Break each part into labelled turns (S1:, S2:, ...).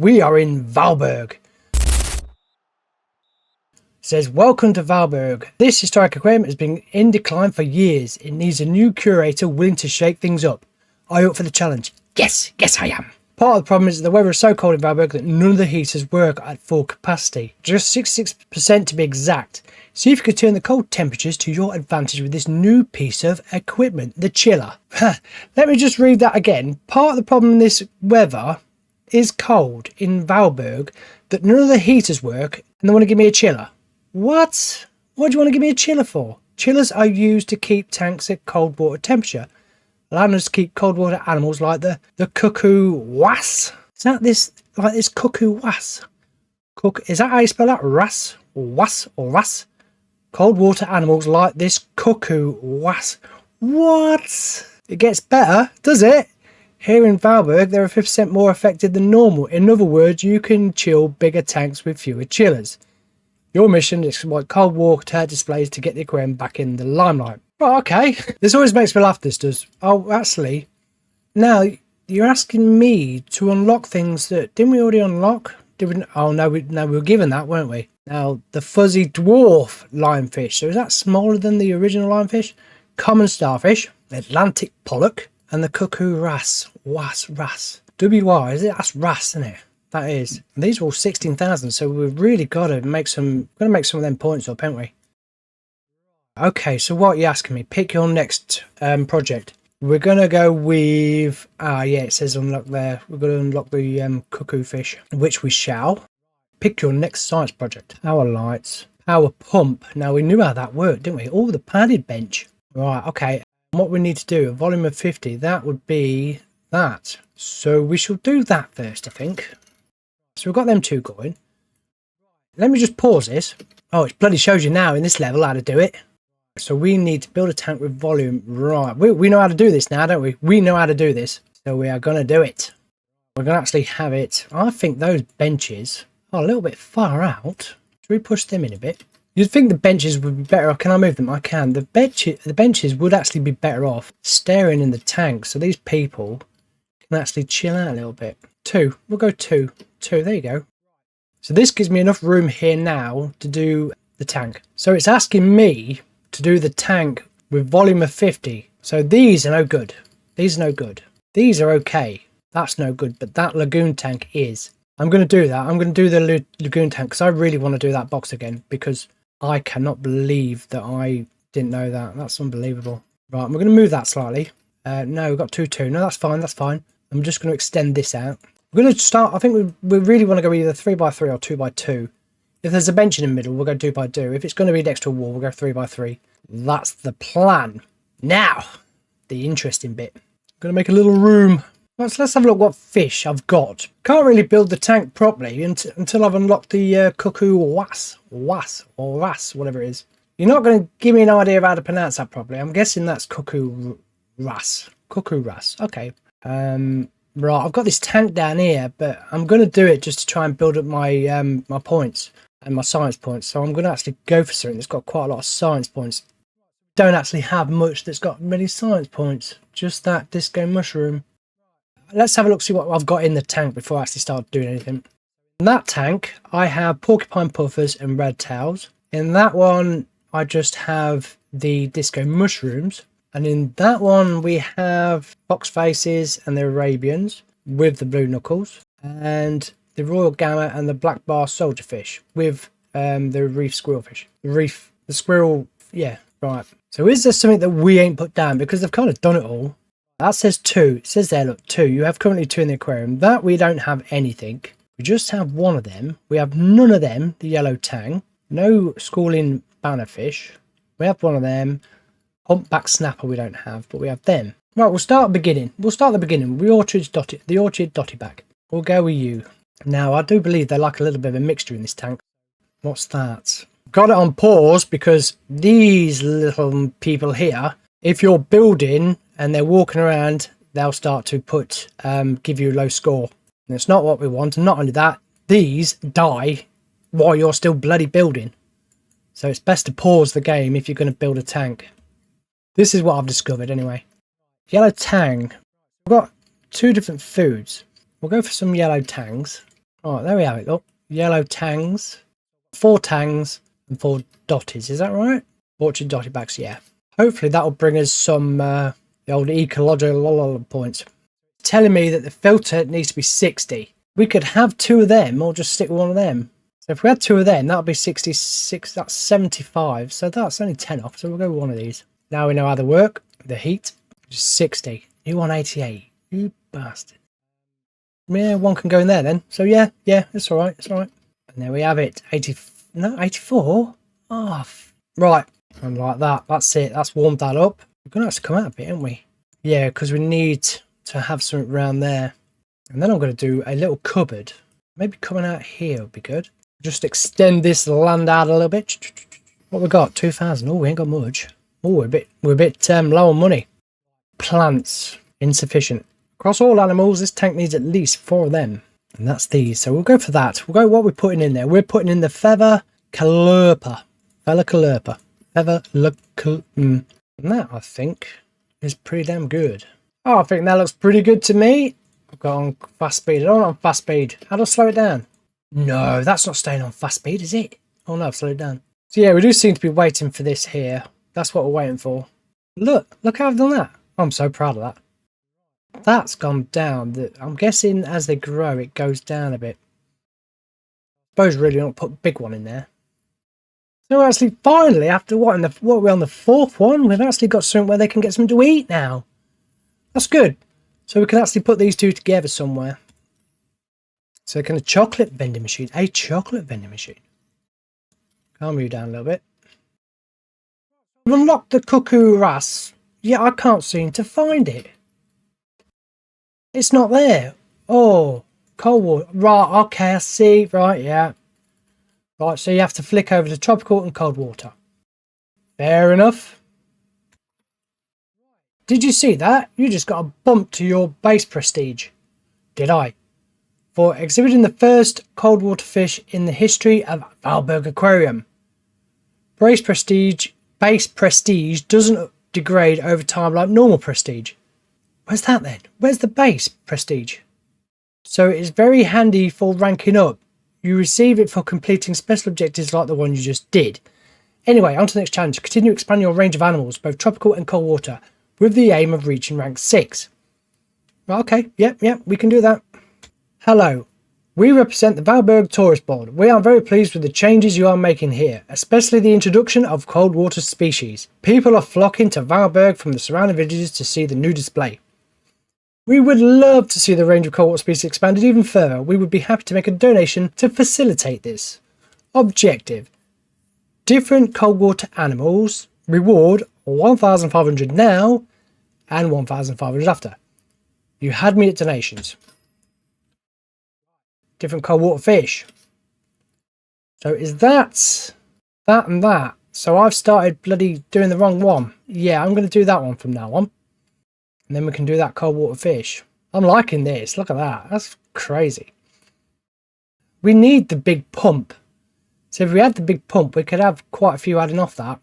S1: we are in Valberg. It says, welcome to Valberg. This historic aquarium has been in decline for years. It needs a new curator willing to shake things up. Are you up for the challenge? Yes, I am. Part of the problem is that the weather is so cold in Valberg that none of the heaters work at full capacity. Just 66% to be exact. See if you could turn the cold temperatures to your advantage with this new piece of equipment, the chiller. Let me just read that again. Part of the problem in this weather is cold in Valberg that none of the heaters work and they want to give me a chiller. What? What do you want to give me a chiller for? Chillers are used to keep tanks at cold water temperature, allowing us to keep cold water animals like the cuckoo was. Is that this, like this cuckoo was? Is that how you spell that? Ras? Or was? Or ras? Cold water animals like this cuckoo was. What? It gets better, does it? Here in Valberg, there are 50% more affected than normal. In other words, you can chill bigger tanks with fewer chillers. Your mission is to exploit cold water displays to get the aquarium back in the limelight. Right, okay. This always makes me laugh, this does. Oh, actually, now you're asking me to unlock things that, didn't we already unlock? Oh, no, we were given that, weren't we? Now, the fuzzy dwarf lionfish. So is that smaller than the original lionfish? Common starfish, Atlantic pollock, and the cuckoo wrasse. Wrasse. W-Y, is it? That's wrasse, isn't it? That is. And these are all 16,000, so we've really got to make some of them points up, haven't we? Okay, so what are you asking me? Pick your next project. We're going to go with... yeah, it says unlock there. We're going to unlock the cuckoo fish, which we shall. Pick your next science project. Power lights. Power pump. Now, we knew how that worked, didn't we? Oh, the padded bench. Right, okay. What we need to do, a volume of 50, that would be that. So we shall do that first, I think. So we've got them two going. Let me just pause this. Oh, it bloody shows you now in this level how to do it. So we need to build a tank with volume. Right, we know how to do this now, don't we? We know how to do this. So we are going to do it. We're going to actually have it. I think those benches are a little bit far out. Should we push them in a bit? You'd think the benches would be better off. Can I move them? I can. The benches would actually be better off staring in the tank. So these people can actually chill out a little bit. 2. We'll go 2. 2. There you go. So this gives me enough room here now to do the tank. So it's asking me to do the tank with volume of 50. So these are no good. These are no good. These are okay. That's no good. But that lagoon tank is. I'm going to do that. I'm going to do the lagoon tank because I really want to do that box again because I cannot believe that I didn't know that. That's unbelievable. Right, we're going to move that slightly. No, we've got 2, 2. No, that's fine. That's fine. I'm just going to extend this out. We're going to start. I think we really want to go either 3x3 or 2x2. If there's a bench in the middle, we'll go 2x2. If it's going to be next to a wall, we'll go 3x3. That's the plan. Now, the interesting bit. I'm going to make a little room. Right, so let's have a look what fish I've got. Can't really build the tank properly until I've unlocked the cuckoo was, or ras, whatever it is. You're not going to give me an idea of how to pronounce that properly. I'm guessing that's cuckoo ras. Cuckoo ras. Okay. Right, I've got this tank down here, but I'm going to do it just to try and build up my my points and my science points. So I'm going to actually go for something that's got quite a lot of science points. Don't actually have much that's got many science points. Just that disco mushroom. Let's have a look, see what I've got in the tank before I actually start doing anything. In that tank, I have porcupine puffers and red tails. In that one, I just have the disco mushrooms. And in that one, we have fox faces and the Arabians with the blue knuckles. And the royal gamma and the black bar soldier fish with the reef squirrelfish. The squirrel, yeah, right. So is there something that we ain't put down? Because they've kind of done it all. That says 2. It says there, look, 2. You have currently 2 in the aquarium. That we don't have anything. We just have one of them. We have none of them, the yellow tang. No schooling bannerfish. We have one of them. Humpback snapper we don't have, but we have them. Right, we'll start at the beginning. We'll start at the beginning. The orchid dotty back. We'll go with you. Now, I do believe they like a little bit of a mixture in this tank. What's that? Got it on pause because these little people here, if you're building and they're walking around, they'll start to give you a low score. And it's not what we want. And not only that, these die while you're still bloody building. So it's best to pause the game if you're going to build a tank. This is what I've discovered anyway. Yellow tang. We've got 2 different foods. We'll go for some yellow tangs. Alright, there we have it. Look, yellow tangs, 4 tangs and 4 dotties. Is that right? Orchard dotty backs, yeah. Hopefully that'll bring us some the old ecological points. Telling me that the filter needs to be 60. We could have 2 of them or just stick with one of them. So if we had 2 of them, that would be 66. That's 75. So that's only 10 off. So we'll go with one of these. Now we know how they work. The heat is 60. You want 88. You bastard. Yeah, one can go in there then. So yeah, it's all right. It's all right. And there we have it. 84. Oh, right. And like that. That's it. That's warmed that up. We're going to have to come out a bit, aren't we? Yeah, because we need to have something around there. And then I'm going to do a little cupboard. Maybe coming out here would be good. Just extend this land out a little bit. What we got? 2,000. Oh, we ain't got much. Oh, we're a bit low on money. Plants. Insufficient. Across all animals, this tank needs at least 4 of them. And that's these. So we'll go for that. We'll go what we're putting in there. We're putting in the feather calurpa. And that, I think, is pretty damn good. Oh, I think that looks pretty good to me. I've got on fast speed. I don't want on fast speed. How do I slow it down? No, that's not staying on fast speed, is it? Oh no, I've slowed it down. So yeah, we do seem to be waiting for this here. That's what we're waiting for. Look how I've done that. I'm so proud of that. That's gone down. I'm guessing as they grow, it goes down a bit. I suppose really don't put a big one in there. So actually, finally, after what we're on the 4th one, we've actually got something where they can get something to eat now. That's good. So we can actually put these 2 together somewhere. So can a chocolate vending machine. Calm you down a little bit. We've unlocked the cuckoo ras. Yeah, I can't seem to find it. It's not there. Oh, cold water. Right, okay, I see. Right, yeah. Right, so you have to flick over to tropical and cold water. Fair enough. Did you see that? You just got a bump to your base prestige. Did I? For exhibiting the first cold water fish in the history of Valberg Aquarium. Base prestige doesn't degrade over time like normal prestige. Where's that then? Where's the base prestige? So it's very handy for ranking up. You receive it for completing special objectives like the one you just did. Anyway, on to the next challenge. Continue expanding your range of animals, both tropical and cold water, with the aim of reaching rank 6. Okay, yep, we can do that. Hello. We represent the Valberg Tourist Board. We are very pleased with the changes you are making here, especially the introduction of cold water species. People are flocking to Valberg from the surrounding villages to see the new display. We would love to see the range of cold water species expanded even further. We would be happy to make a donation to facilitate this. Objective. Different cold water animals. Reward 1,500 now and 1,500 after. You had me at donations. Different cold water fish. So is that and that? So I've started bloody doing the wrong one. Yeah, I'm going to do that one from now on. And then we can do that cold water fish. I'm liking this. Look at that. That's crazy. We need the big pump. So if we had the big pump, we could have quite a few adding off that.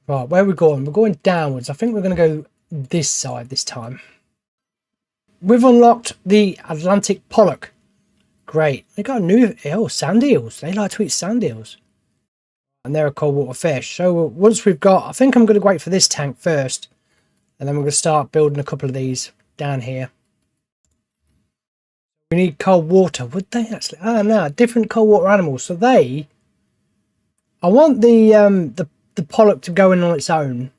S1: Right, where are we going? We're going downwards. I think we're going to go this side this time. We've unlocked the Atlantic pollock. Great. We got a new... Oh, sand eels. They like to eat sand eels. And they're a cold water fish. So once we've got... I think I'm going to wait for this tank first. And then we're going to start building a couple of these down here. We need cold water. Would they actually? Ah, no, different cold water animals. So they, I want the pollock to go in on its own.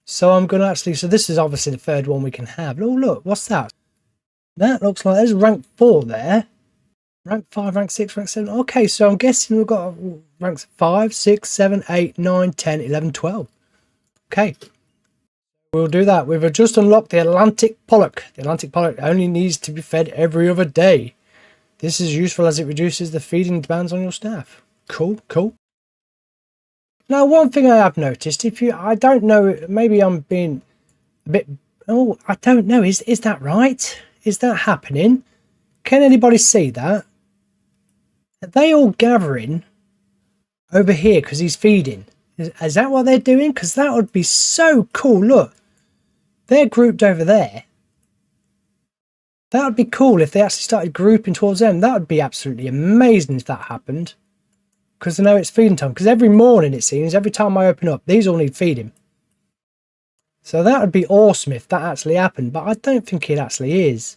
S1: So I'm going to actually, so this is obviously the third one we can have. Oh, look, what's that? That looks like there's rank 4 there. Rank 5, rank 6, rank 7. Okay, so I'm guessing we've got ranks 5, 6, 7, 8, 9, 10, 11, 12. Okay. We'll do that. We've just unlocked the Atlantic pollock. The Atlantic pollock only needs to be fed every other day. This is useful as it reduces the feeding demands on your staff. Cool, cool. Now, one thing I have noticed, I don't know, maybe I'm being a bit, I don't know, is that right? Is that happening? Can anybody see that? Are they all gathering over here because he's feeding? Is that what they're doing? Because that would be so cool. Look, they're grouped over there. That would be cool if they actually started grouping towards them. That would be absolutely amazing if that happened. Because I know it's feeding time. Because every morning, it seems, every time I open up, these all need feeding. So that would be awesome if that actually happened. But I don't think it actually is.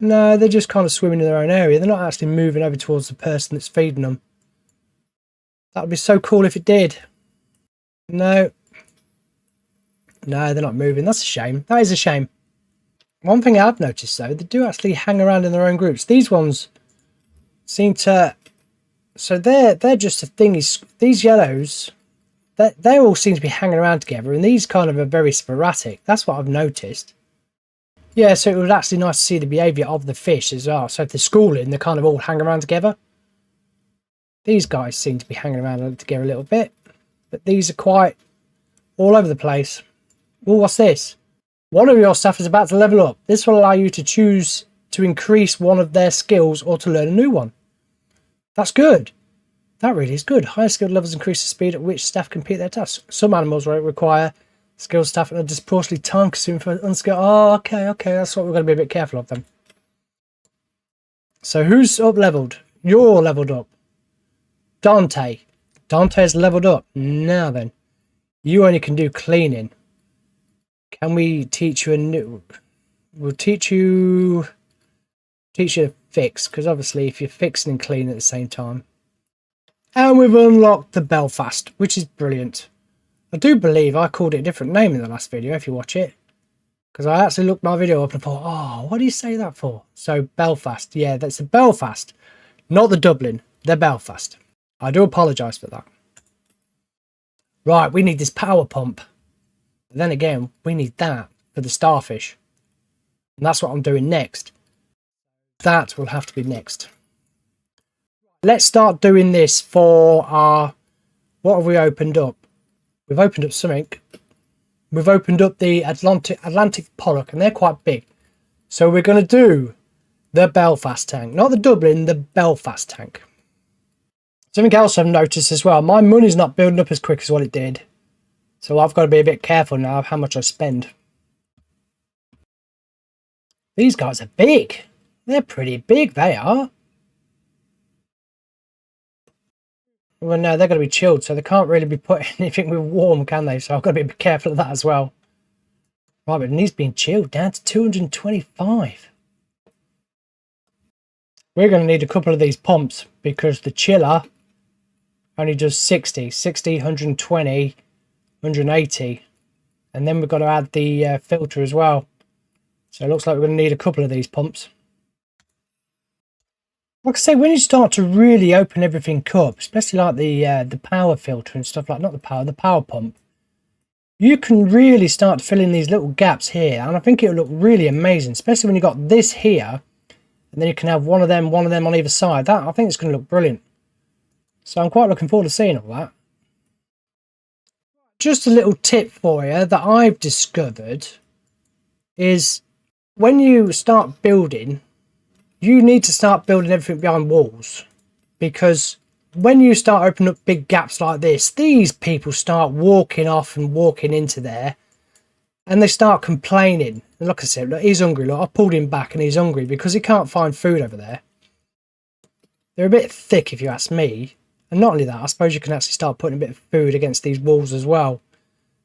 S1: No, they're just kind of swimming in their own area. They're not actually moving over towards the person that's feeding them. That would be so cool if it did. No. No, they're not moving. That's a shame. That is a shame. One thing I've noticed, though, they do actually hang around in their own groups. These ones seem to... So they're just a thing. These yellows, they all seem to be hanging around together, and these kind of are very sporadic. That's what I've noticed. Yeah, so it was actually nice to see the behaviour of the fish as well. So if they're schooling, they kind of all hang around together. These guys seem to be hanging around together a little bit, but these are quite all over the place. Oh, what's this? One of your staff is about to level up. This will allow you to choose to increase one of their skills or to learn a new one. That's good. That really is good. Higher skilled levels increase the speed at which staff complete their tasks. Some animals will require skilled staff and are disproportionately time consuming for unskilled. Oh, okay. That's what we're going to be a bit careful of then. So who's up leveled? You're leveled up. Dante. Dante is leveled up. Now then, you only can do cleaning. Can we teach you a new... We'll teach you to fix, because obviously if you're fixing and cleaning at the same time. And we've unlocked the Belfast, which is brilliant. I do believe I called it a different name in the last video, if you watch it. Because I actually looked my video up and thought, oh, what do you say that for? So Belfast, yeah, that's the Belfast, not the Dublin, the Belfast. I do apologise for that. Right, we need this power pump. But then again, we need that for the starfish. And that's what I'm doing next. That will have to be next. Let's start doing this for our... What have we opened up? We've opened up something. We've opened up the Atlantic pollock, and they're quite big. So we're going to do the Belfast tank. Not the Dublin, the Belfast tank. Something else I've noticed as well. My money's not building up as quick as what it did. So I've got to be a bit careful now of how much I spend. These guys are big. They're pretty big, they are. Well, no, they're going to be chilled, so they can't really be put anything with warm, can they? So I've got to be a bit careful of that as well. Right, but it needs being chilled down to 225. We're going to need a couple of these pumps because the chiller only does 60, 120, 180. And then we've got to add the filter as well. So it looks like we're going to need a couple of these pumps. Like I say, when you start to really open everything up, especially like the power filter and stuff like, not the power pump, you can really start to fill in these little gaps here. And I think it'll look really amazing, especially when you've got this here, and then you can have one of them on either side. That, I think it's going to look brilliant. So I'm quite looking forward to seeing all that. Just a little tip for you that I've discovered is when you start building, you need to start building everything behind walls, because when you start opening up big gaps like this, these people start walking off and walking into there, and they start complaining. And like I said, look, he's hungry. Look, I pulled him back and he's hungry because he can't find food over there. They're a bit thick if you ask me. And not only that, I suppose you can actually start putting a bit of food against these walls as well.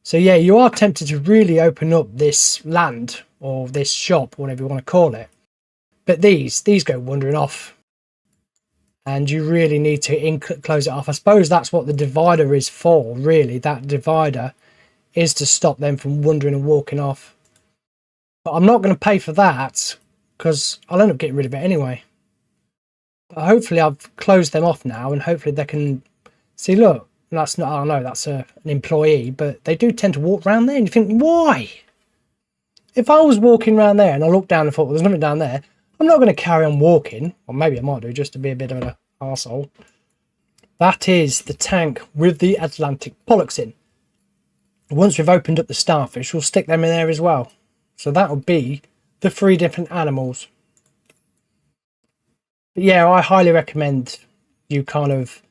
S1: So yeah, you are tempted to really open up this land or this shop, whatever you want to call it. But these go wandering off, and you really need to close it off. I suppose that's what the divider is for, really. That divider is to stop them from wandering and walking off. But I'm not going to pay for that because I'll end up getting rid of it anyway. But hopefully I've closed them off now, and hopefully they can see, look, that's not, I know that's an employee, but they do tend to walk around there, and you think, why? If I was walking around there and I looked down and thought, well, there's nothing down there, I'm not going to carry on walking, or maybe I might do just to be a bit of an arsehole. That is the tank with the Atlantic pollocks in. Once we've opened up the starfish, we'll stick them in there as well. So that will be the 3 different animals. But yeah, I highly recommend you kind of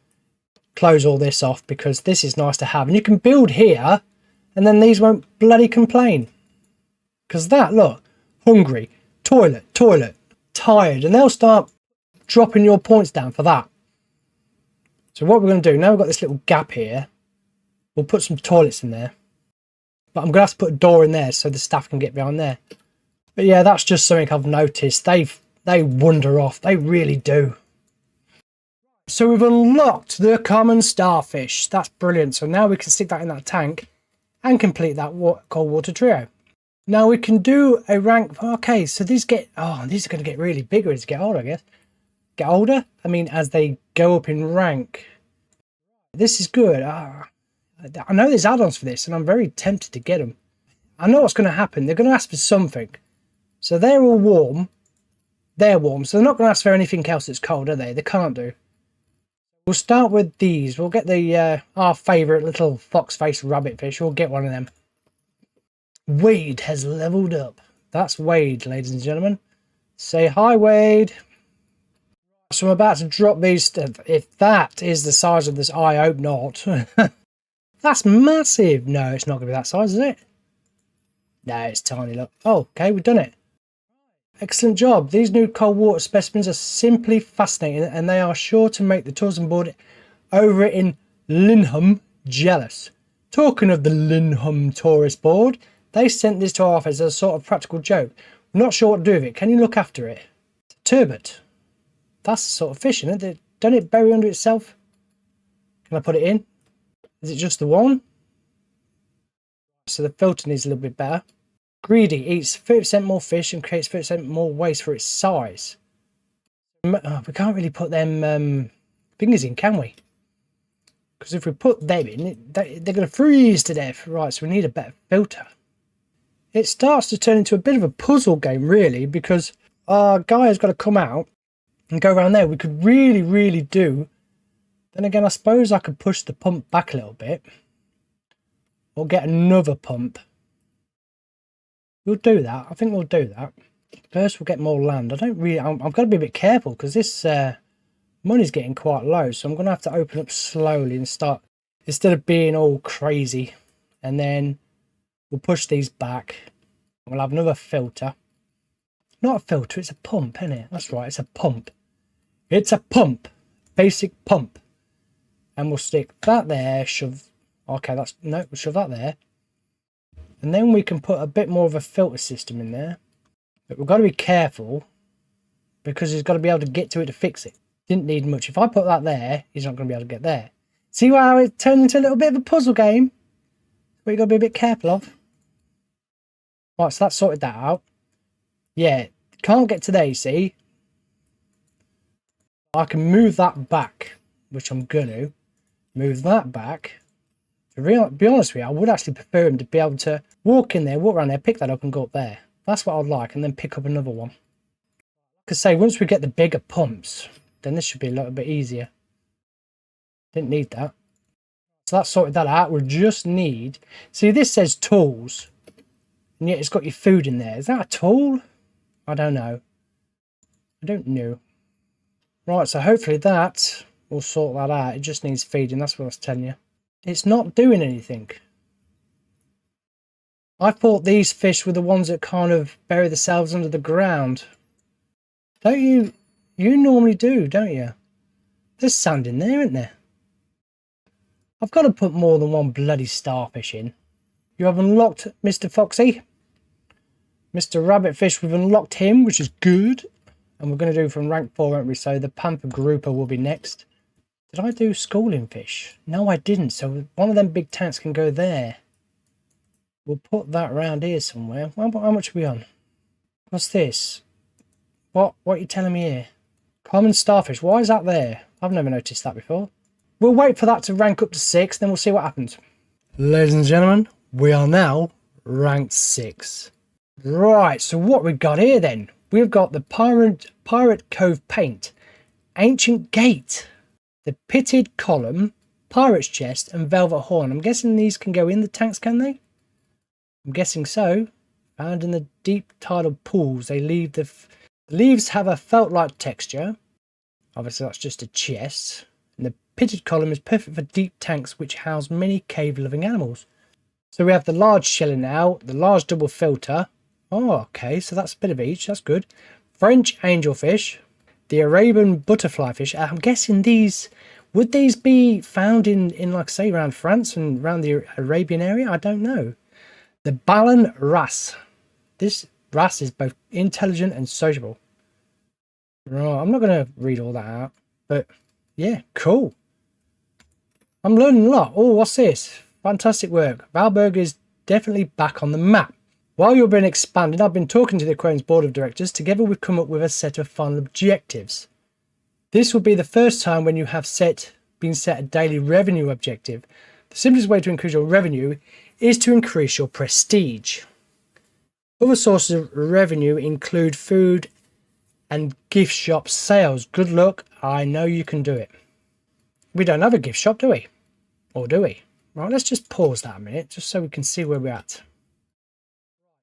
S1: close all this off, because this is nice to have. And you can build here, and then these won't bloody complain. Because that, look, hungry, toilet, tired, and they'll start dropping your points down for that. So what we're going to do, now we've got this little gap here, we'll put some toilets in there. But I'm going to have to put a door in there so the staff can get behind there. But yeah, that's just something I've noticed. They wander off. They really do. So we've unlocked the common starfish. That's brilliant. So now we can stick that in that tank and complete that cold water trio. Now we can do a rank. Okay, so these are going to get really bigger as they get older, I guess. Get older? I mean, as they go up in rank. This is good. I know there's add-ons for this, and I'm very tempted to get them. I know what's going to happen. They're going to ask for something. So they're all warm. They're warm. So they're not going to ask for anything else that's cold, are they? They can't do. We'll start with these. We'll get the our favourite little fox-faced rabbit fish. We'll get one of them. Wade has leveled up. That's Wade, ladies and gentlemen. Say hi, Wade. So I'm about to drop these. If that is the size of this, I hope not. That's massive. No, it's not going to be that size, is it? No, it's tiny, look. Oh, okay, we've done it. Excellent job. These new cold water specimens are simply fascinating, and they are sure to make the tourism board over in Linham jealous. Talking of the Linham tourist board, they sent this to our office as a sort of practical joke. I'm not sure what to do with it. Can you look after it? Turbot. That's the sort of fish, isn't it? Don't it bury under itself? Can I put it in? Is it just the one? So the filter needs a little bit better. Greedy eats 30% more fish and creates 30% more waste for its size. We can't really put them fingers in, can we? Because if we put them in, they're going to freeze to death. Right, so we need a better filter. It starts to turn into a bit of a puzzle game, really, because our guy has got to come out and go around there. We could really do. Then again, I suppose I could push the pump back a little bit. Or get another pump. We'll do that. I think we'll do that. First, we'll get more land. I've got to be a bit careful because this money's getting quite low. So I'm going to have to open up slowly and start, instead of being all crazy. And then we'll push these back. We'll have another filter. Not a filter, it's a pump, isn't it? That's right, it's a pump. It's a pump. Basic pump. And we'll stick that there, shove. Okay, we'll shove that there. And then we can put a bit more of a filter system in there. But we've got to be careful because he's got to be able to get to it to fix it. Didn't need much. If I put that there, he's not going to be able to get there. See how it turned into a little bit of a puzzle game? But you've got to be a bit careful of. Right, so that's sorted that out. Yeah, can't get to there, you see. I can move that back, which I'm going to. Move that back. To be honest with you, I would actually prefer him to be able to walk in there, walk around there, pick that up and go up there. That's what I'd like, and then pick up another one. Because say, once we get the bigger pumps, then this should be a little bit easier. Didn't need that. So that sorted that out. We just need... See, this says tools. And yet it's got your food in there. Is that a tool? I don't know. I don't know. Right, so hopefully that will sort that out. It just needs feeding. That's what I was telling you. It's not doing anything. I thought these fish were the ones that kind of bury themselves under the ground. Don't you? You normally do, don't you? There's sand in there, isn't there? I've got to put more than one bloody starfish in. You have unlocked Mr. Foxy. Mr. Rabbitfish, we've unlocked him, which is good. And we're going to do from rank 4, won't we? So the pamper grouper will be next. Did I do schooling fish? No, I didn't. So one of them big tanks can go there. We'll put that around here somewhere. How much are we on? What's this? What are you telling me here? Common starfish. Why is that there? I've never noticed that before. We'll wait for that to rank up to 6, then we'll see what happens. Ladies and gentlemen, we are now ranked 6. Right, so what we've got here then? We've got the Pirate Cove Paint, Ancient Gate, the Pitted Column, Pirate's Chest, and Velvet Horn. I'm guessing these can go in the tanks, can they? I'm guessing so. Found in the deep tidal pools, they leave the leaves have a felt-like texture. Obviously, that's just a chest. And the Pitted Column is perfect for deep tanks which house many cave-loving animals. So we have the large shelling now, the large double filter. Oh, okay, so that's a bit of each. That's good. French angelfish, the Arabian butterfly fish. I'm guessing these, would these be found in like say around France and around the Arabian area? I don't know. The Ballon wrasse. This wrasse is both intelligent and sociable. Right, I'm not going to read all that out, but yeah, cool. I'm learning a lot. Oh, what's this? Fantastic work. Valberg is definitely back on the map. While you've been expanding, I've been talking to the aquarium's board of directors. Together we've come up with a set of final objectives. This will be the first time when you have been set a daily revenue objective. The simplest way to increase your revenue is to increase your prestige. Other sources of revenue include food and gift shop sales. Good luck. I know you can do it. We don't have a gift shop, do we? Or do we? Right, let's just pause that a minute just so we can see where we're at.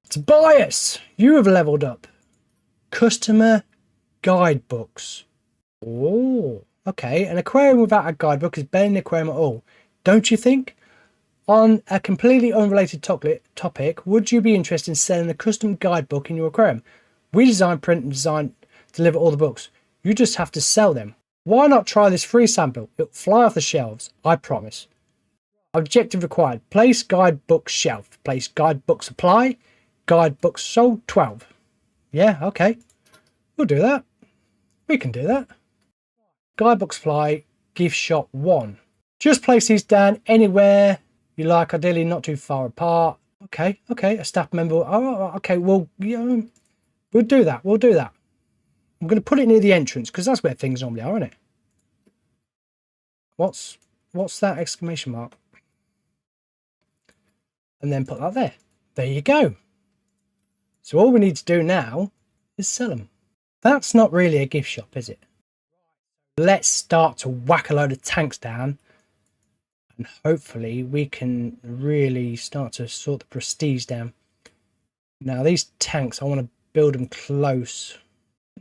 S1: Tobias, you have leveled up. Customer guidebooks. Oh, okay. An aquarium without a guidebook is better than an aquarium at all, don't you think? On a completely unrelated topic, would you be interested in selling a custom guidebook in your aquarium? We design, print, and deliver all the books. You just have to sell them. Why not try this free sample? It'll fly off the shelves, I promise. Objective required. Place guidebook shelf. Place guidebook supply. Guidebooks sold 12. Yeah, okay. We'll do that. We can do that. Guidebook supply. Gift shop 1. Just place these down anywhere you like, ideally not too far apart. Okay. A staff member. Oh, okay. Well, yeah, we'll do that. I'm going to put it near the entrance because that's where things normally are, isn't it? What's that exclamation mark? And then put that there. There you go. So all we need to do now is sell them. That's not really a gift shop, is it? Let's start to whack a load of tanks down. And hopefully we can really start to sort the prestige down. Now these tanks, I want to build them close.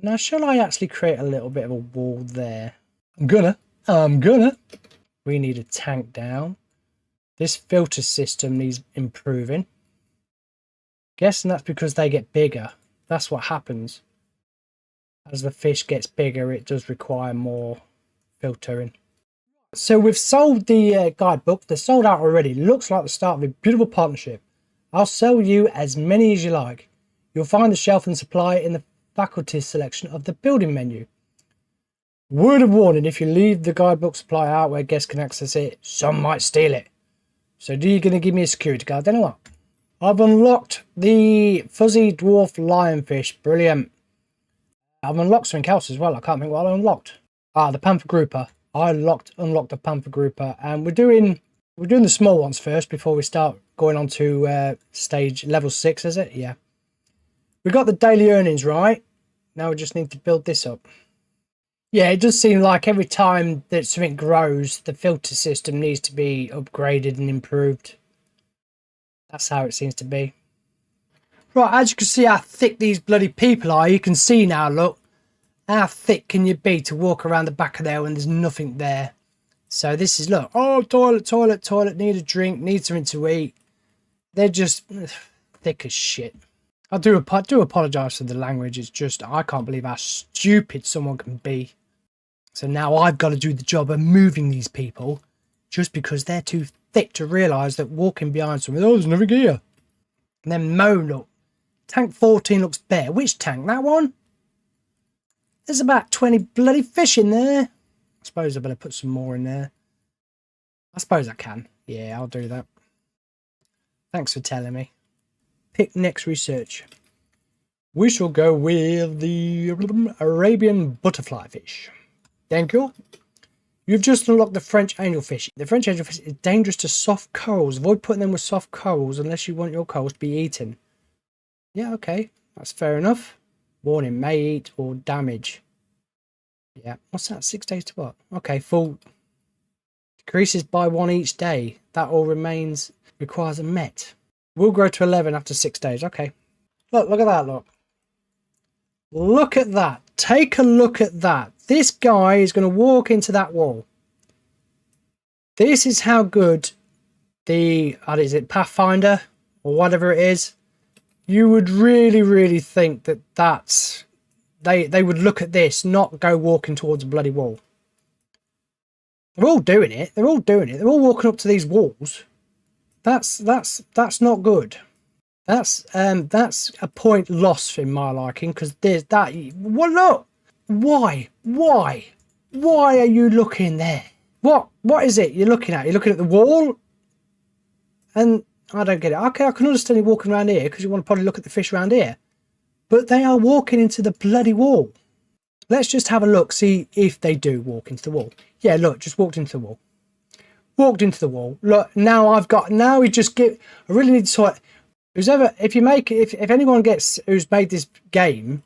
S1: Now shall I actually create a little bit of a wall there? I'm gonna. We need a tank down. This filter system needs improving. Guessing that's because they get bigger. That's what happens. As the fish gets bigger, it does require more filtering. So we've sold the guidebook. They're sold out already. Looks like the start of a beautiful partnership. I'll sell you as many as you like. You'll find the shelf and supply in the faculty selection of the building menu. Word of warning, if you leave the guidebook supply out where guests can access it, some might steal it. So do you going to give me a security guard then or what? I've unlocked the fuzzy dwarf lionfish. Brilliant. I've unlocked something else as well. I can't think what I unlocked. The panther grouper. I unlocked the panther grouper, and we're doing the small ones first before we start going on to stage level 6, is it? Yeah. We got the daily earnings right. Now we just need to build this up. Yeah, it does seem like every time that something grows, the filter system needs to be upgraded and improved. That's how it seems to be. Right, as you can see how thick these bloody people are, you can see now, look. How thick can you be to walk around the back of there when there's nothing there? So this is, look, oh, toilet, need a drink, need something to eat. They're just thick as shit. I do apologise for the language. It's just, I can't believe how stupid someone can be. So now I've got to do the job of moving these people just because they're too thick to realise that walking behind someone, oh, there's nothing here. And then moan, look. Tank 14 looks bare. Which tank? That one? There's about 20 bloody fish in there. I suppose I better put some more in there. I suppose I can. Yeah, I'll do that. Thanks for telling me. Pick next research. We shall go with the Arabian butterfly fish. Thank you. You've just unlocked the French angelfish. The French angelfish is dangerous to soft corals. Avoid putting them with soft corals unless you want your corals to be eaten. Yeah, okay. That's fair enough. Warning, may eat or damage. Yeah, what's that? 6 days to what? Okay, full. Decreases by 1 each day. That all remains, requires a met. Will grow to 11 after 6 days. Okay. Look at that, look. Look at that. Take a look at that. This guy is going to walk into that wall. This is how good the, what is it, Pathfinder or whatever it is You would really think that that's... They would look at this, not go walking towards a bloody wall. They're all doing it. They're all doing it. They're all walking up to these walls. That's not good. That's a point lost in my liking, because there's that. Well, look. Why are you looking there? What is it you're looking at? You're looking at the wall, and I don't get it. Okay, I can understand you walking around here because you want to probably look at the fish around here, but they are walking into the bloody wall. Let's just have a look, see if they do walk into the wall. Yeah, look, just walked into the wall. Walked into the wall. Look, now we just get... I really need to sort... If anyone who's made this game,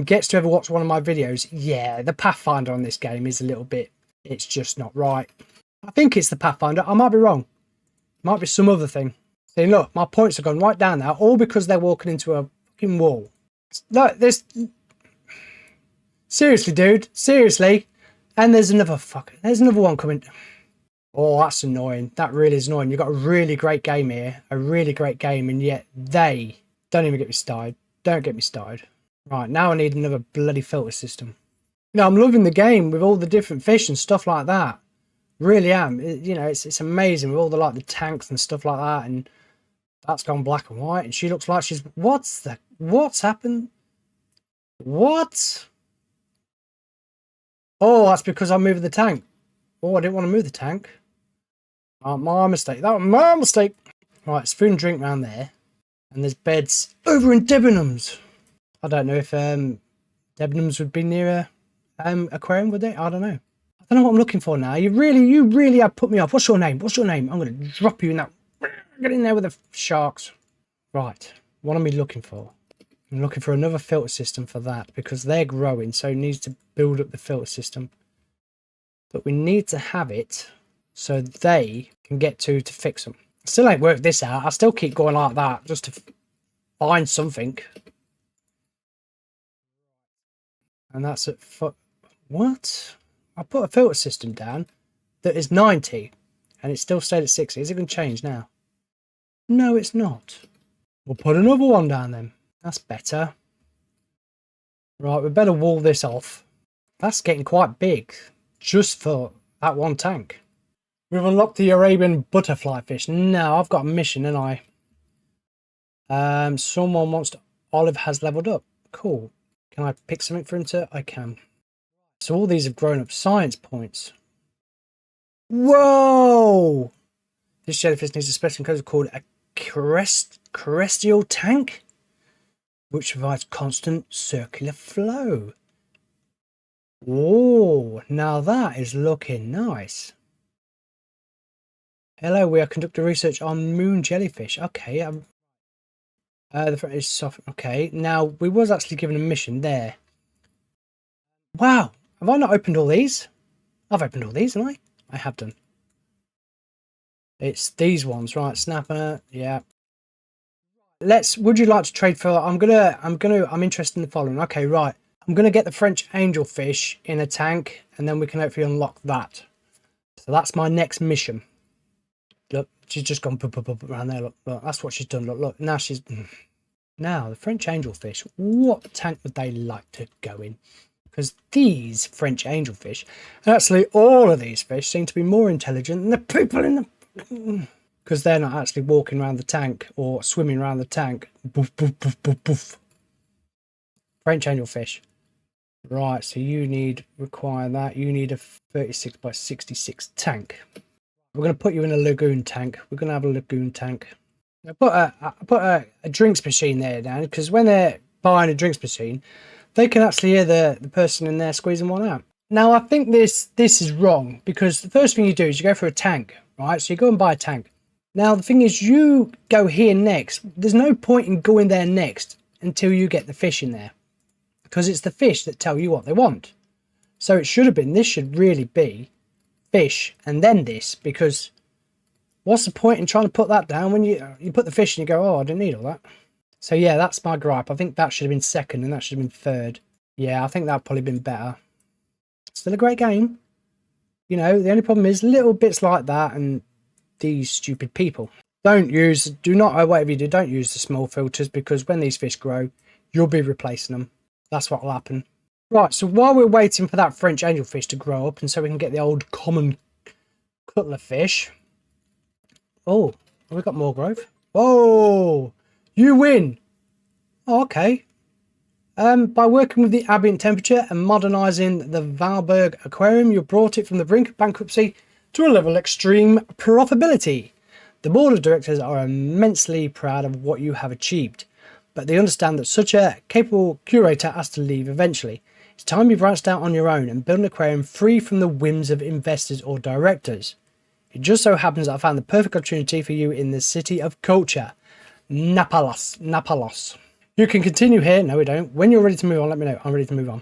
S1: gets to ever watch one of my videos, yeah, the Pathfinder on this game is a little bit... It's just not right. I think it's the Pathfinder. I might be wrong. Might be some other thing. See, look, my points have gone right down now, all because they're walking into a fucking wall. Look, this... Seriously, dude. Seriously. And there's another one coming. Oh, that's annoying. That really is annoying. You've got a really great game here. A really great game. And yet they... Don't even get me started. Don't get me started. Right, now I need another bloody filter system. You know, I'm loving the game with all the different fish and stuff like that. Really am. You know, it's amazing with all the, like, the tanks and stuff like that. And that's gone black and white. And she looks like she's... What's happened? What? Oh, that's because I'm moving the tank. Oh, I didn't want to move the tank. Oh, my mistake. That was my mistake. Right, it's food and drink around there. And there's beds over in Debenhams. I don't know if Debenhams would be near a aquarium, would they? I don't know. I don't know what I'm looking for now. You really have put me off. What's your name? What's your name? I'm going to drop you in that. Get in there with the sharks. Right. What am I looking for? I'm looking for another filter system for that, because they're growing, so it needs to build up the filter system. But we need to have it so they can get to fix them. I still ain't worked this out. I still keep going like that just to find something. And that's at what? I put a filter system down that is 90 and it still stayed at 60. Is it going to change now? No, it's not. We'll put another one down then. That's better. Right, we better wall this off. That's getting quite big just for that one tank. We've unlocked the Arabian butterfly fish. Now I've got a mission, and someone wants to... Olive has leveled up. Cool. Can I pick something for him to... I can. So all these have grown up science points. Whoa! This jellyfish needs a special enclosure called a terrestrial tank, which provides constant circular flow. Oh, now that is looking nice. Hello, we are conducting research on moon jellyfish. Okay, the front is soft. Okay, now we was actually given a mission there. Wow, have I not opened all these? I've opened all these, haven't I? I have done. It's these ones, right? Snapper, yeah. Would you like to trade for... I'm interested in the following. Okay, right. I'm gonna get the French angelfish in a tank, and then we can hopefully unlock that. So that's my next mission. Look, she's just gone around there. Look, that's what she's done. Look, now she's... Now, the French angelfish, what tank would they like to go in? Because these French angelfish, actually all of these fish seem to be more intelligent than the people in the... Because they're not actually walking around the tank or swimming around the tank. Boof, boof, boof, boof, boof. French angelfish. Right, so you require that. You need a 36 by 66 tank. We're going to put you in a lagoon tank. We're going to have a lagoon tank. I put a drinks machine there down, because when they're buying a drinks machine, they can actually hear the person in there squeezing one out. Now, I think this is wrong, because the first thing you do is you go for a tank, right? So you go and buy a tank. Now, the thing is, you go here next. There's no point in going there next until you get the fish in there, because it's the fish that tell you what they want. So it should have been, this should really be fish and then this, because what's the point in trying to put that down when you put the fish and you go, oh, I didn't need all that. So yeah, that's my gripe. I think that should have been second and that should have been third. Yeah, I think that would probably been better. Still a great game. You know, the only problem is little bits like that and these stupid people. Do not, whatever you do, don't use the small filters, because when these fish grow, you'll be replacing them. That's what will happen. Right, so while we're waiting for that French angelfish to grow up, and so we can get the old common cutler fish. Oh, we've got more growth. Whoa, you win. Oh, okay. By working with the ambient temperature and modernising the Valberg aquarium, you brought it from the brink of bankruptcy to a level of extreme profitability. The board of directors are immensely proud of what you have achieved, but they understand that such a capable curator has to leave eventually. It's time you branched out on your own and built an aquarium free from the whims of investors or directors. It just so happens that I found the perfect opportunity for you in the city of culture, Napalos. You can continue here. No, we don't. When you're ready to move on, let me know. I'm ready to move on.